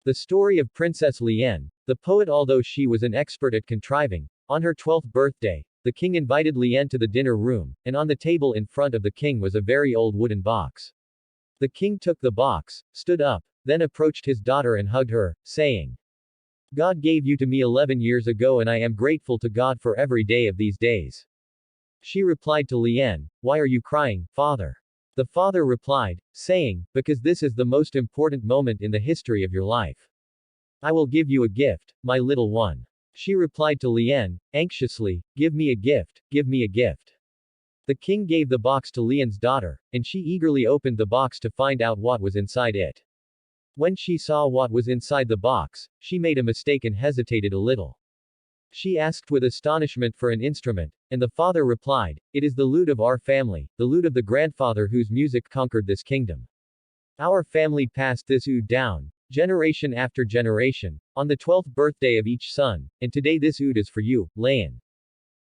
The story of Princess Lian, the poet. Although she was an expert at contriving, on her 12th birthday, the king invited Lian to the dinner room, and on the table in front of the king was a very old wooden box. The king took the box, stood up, then approached his daughter and hugged her, saying, "God gave you to me 11 years ago and I am grateful to God for every day of these days." She replied to Lian, "Why are you crying, father?" The father replied, saying, "Because this is the most important moment in the history of your life. I will give you a gift, my little one." She replied to Lian, anxiously, "Give me a gift, give me a gift." The king gave the box to Lian's daughter, and she eagerly opened the box to find out what was inside it. When she saw what was inside the box, she made a mistake and hesitated a little. She asked with astonishment for an instrument, and the father replied, "It is the lute of our family, the lute of the grandfather whose music conquered this kingdom. Our family passed this oud down, generation after generation, on the 12th birthday of each son, and today this oud is for you, Lian."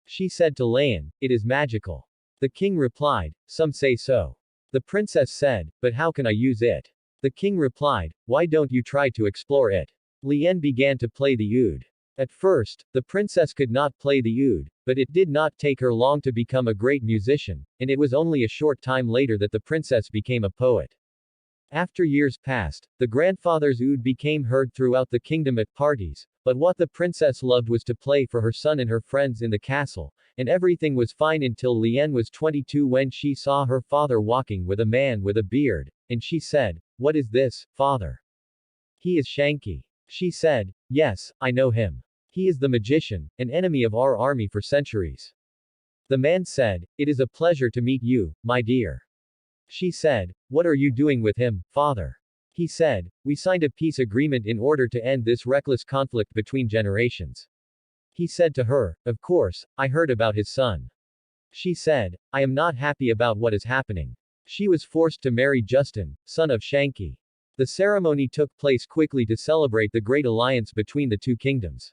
She said to Lian, "It is magical." The king replied, "Some say so." The princess said, "But how can I use it?" The king replied, "Why don't you try to explore it?" Lian began to play the oud. At first, the princess could not play the oud, but it did not take her long to become a great musician, and it was only a short time later that the princess became a poet. After years passed, the grandfather's oud became heard throughout the kingdom at parties, but what the princess loved was to play for her son and her friends in the castle, and everything was fine until Lian was 22 when she saw her father walking with a man with a beard, and she said, "What is this, father?" "He is Shanky." She said, "Yes, I know him. He is the magician, an enemy of our army for centuries." The man said, "It is a pleasure to meet you, my dear." She said, "What are you doing with him, father?" He said, "We signed a peace agreement in order to end this reckless conflict between generations." He said to her, "Of course, I heard about his son." She said, "I am not happy about what is happening." She was forced to marry Justin, son of Shanky. The ceremony took place quickly to celebrate the great alliance between the two kingdoms.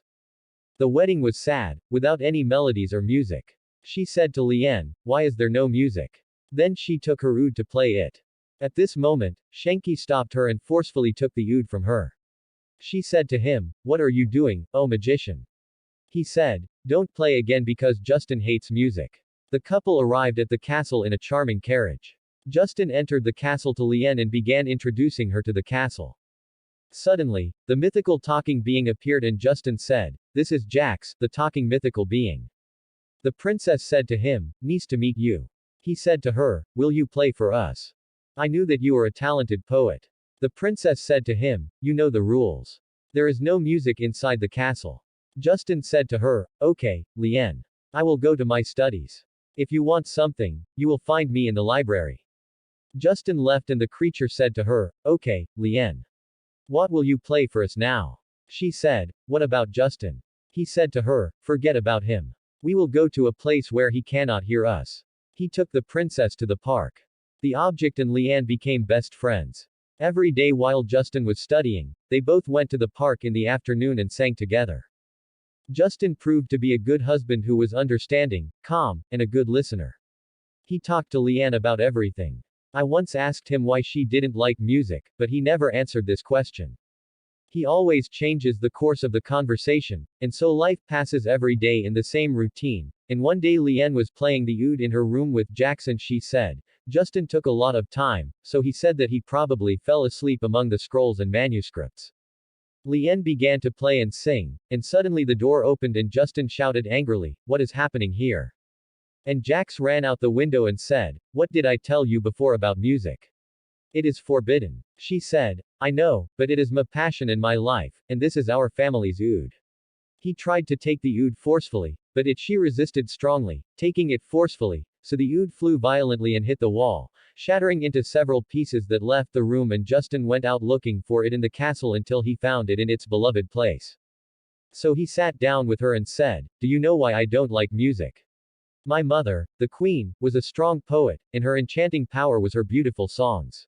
The wedding was sad, without any melodies or music. She said to Lian, "Why is there no music?" Then she took her oud to play it. At this moment, Shanky stopped her and forcefully took the oud from her. She said to him, "What are you doing, oh magician?" He said, "Don't play again because Justin hates music." The couple arrived at the castle in a charming carriage. Justin entered the castle to Lian and began introducing her to the castle. Suddenly, the mythical talking being appeared and Justin said, "This is Jax, the talking mythical being." The princess said to him, "Nice to meet you." He said to her, "Will you play for us? I knew that you are a talented poet." The princess said to him, "You know the rules. There is no music inside the castle." Justin said to her, "Okay, Lian. I will go to my studies. If you want something, you will find me in the library." Justin left and the creature said to her, "Okay, Lian. What will you play for us now?" She said, "What about Justin?" He said to her, "Forget about him. We will go to a place where he cannot hear us." He took the princess to the park. The object and Lian became best friends. Every day while Justin was studying, they both went to the park in the afternoon and sang together. Justin proved to be a good husband who was understanding, calm, and a good listener. He talked to Lian about everything. I once asked him why she didn't like music, but he never answered this question. He always changes the course of the conversation, and so life passes every day in the same routine. And one day Lian was playing the oud in her room with Jackson. She said, "Justin took a lot of time, so he said that he probably fell asleep among the scrolls and manuscripts." Lian began to play and sing, and suddenly the door opened and Justin shouted angrily, "What is happening here?" And Jax ran out the window and said, "What did I tell you before about music? It is forbidden." She said, "I know, but it is my passion in my life, and this is our family's oud." He tried to take the oud forcefully, but she resisted strongly, taking it forcefully, so the oud flew violently and hit the wall, shattering into several pieces that left the room and Justin went out looking for it in the castle until he found it in its beloved place. So he sat down with her and said, "Do you know why I don't like music? My mother, the queen, was a strong poet, and her enchanting power was her beautiful songs.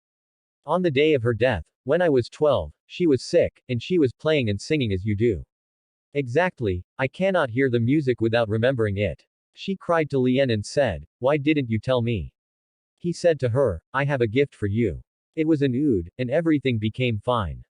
On the day of her death, when I was 12, she was sick, and she was playing and singing as you do. Exactly, I cannot hear the music without remembering it." She cried to Lian and said, "Why didn't you tell me?" He said to her, "I have a gift for you." It was an oud, and everything became fine.